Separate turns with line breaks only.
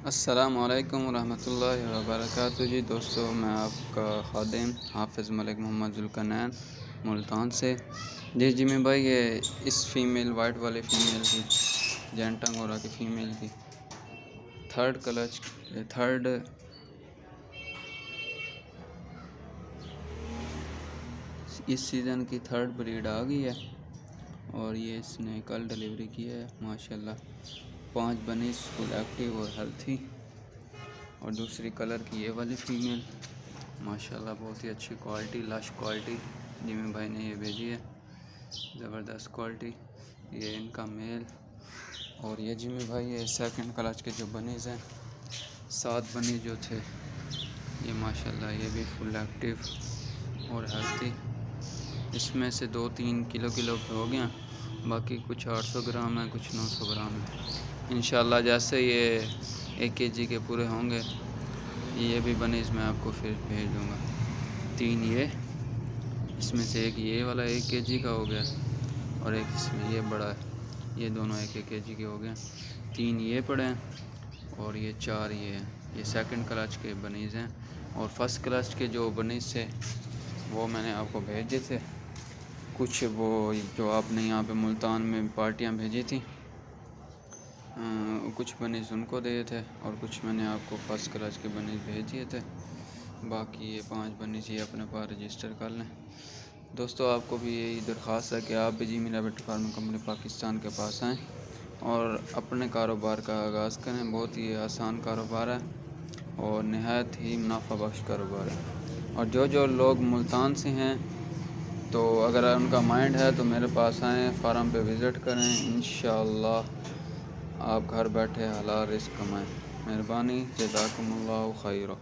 السلام علیکم ورحمۃ اللہ وبرکاتہ جی دوستو، میں آپ کا خادم حافظ ملک محمد ذوالقرنین ملتان سے۔ جی میں بھائی، یہ اس فیمیل وائٹ والے فیمیل کی جینٹ انگورا کی فیمیل کی تھرڈ اس سیزن کی تھرڈ بریڈ آ گئی ہے، اور یہ اس نے کل ڈیلیوری کی ہے ماشاءاللہ۔ 5 بنی فل ایکٹیو اور ہیلتھی، اور دوسری کلر کی یہ والی فیمیل ماشاءاللہ بہت ہی اچھی کوالٹی، لش کوالٹی جمی بھائی نے یہ بھیجی ہے، زبردست کوالٹی۔ یہ ان کا میل، اور یہ جمی بھائی یہ سیکنڈ کلچ کے جو بنیز ہیں 7 بنی جو تھے، یہ ماشاءاللہ یہ بھی فل ایکٹیو اور ہیلتھی۔ اس میں سے 2-3 کلو ہو گیا، باقی کچھ 800 گرام ہے، کچھ 900 گرام ہے۔ انشاءاللہ جیسے یہ 1 kg کے پورے ہوں گے، یہ بھی بنیز میں آپ کو پھر بھیج دوں گا۔ 3 یہ، اس میں سے ایک یہ والا 1 kg کا ہو گیا، اور ایک اس میں یہ بڑا ہے، یہ دونوں 1 kg کے ہو گئے۔ 3 یہ پڑے ہیں، اور یہ 4 یہ ہیں۔ یہ سیکنڈ کلچ کے بنیز ہیں، اور فرسٹ کلچ کے جو بنیز تھے وہ میں نے آپ کو بھیجے تھے، کچھ وہ جو آپ نے یہاں پہ ملتان میں پارٹیاں بھیجی تھیں، کچھ بنیز ان کو دیے تھے، اور کچھ میں نے آپ کو فرسٹ کلچ کے بنیز بھیج دیے تھے۔ باقی یہ 5 بنیز یہ اپنے پاس رجسٹر کر لیں۔ دوستو، آپ کو بھی یہی درخواست ہے کہ آپ بھی جی میرا بیٹ فارم کمپنی پاکستان کے پاس آئیں اور اپنے کاروبار کا آغاز کریں۔ بہت ہی آسان کاروبار ہے اور نہایت ہی منافع بخش کاروبار ہے، اور جو لوگ ملتان سے ہیں تو اگر ان کا مائنڈ ہے تو میرے پاس آئیں، فارم پہ وزٹ کریں، انشاءاللہ آپ گھر بیٹھے حلال رزق کمائیں۔ مہربانی، جزاکم اللہ خیرہ۔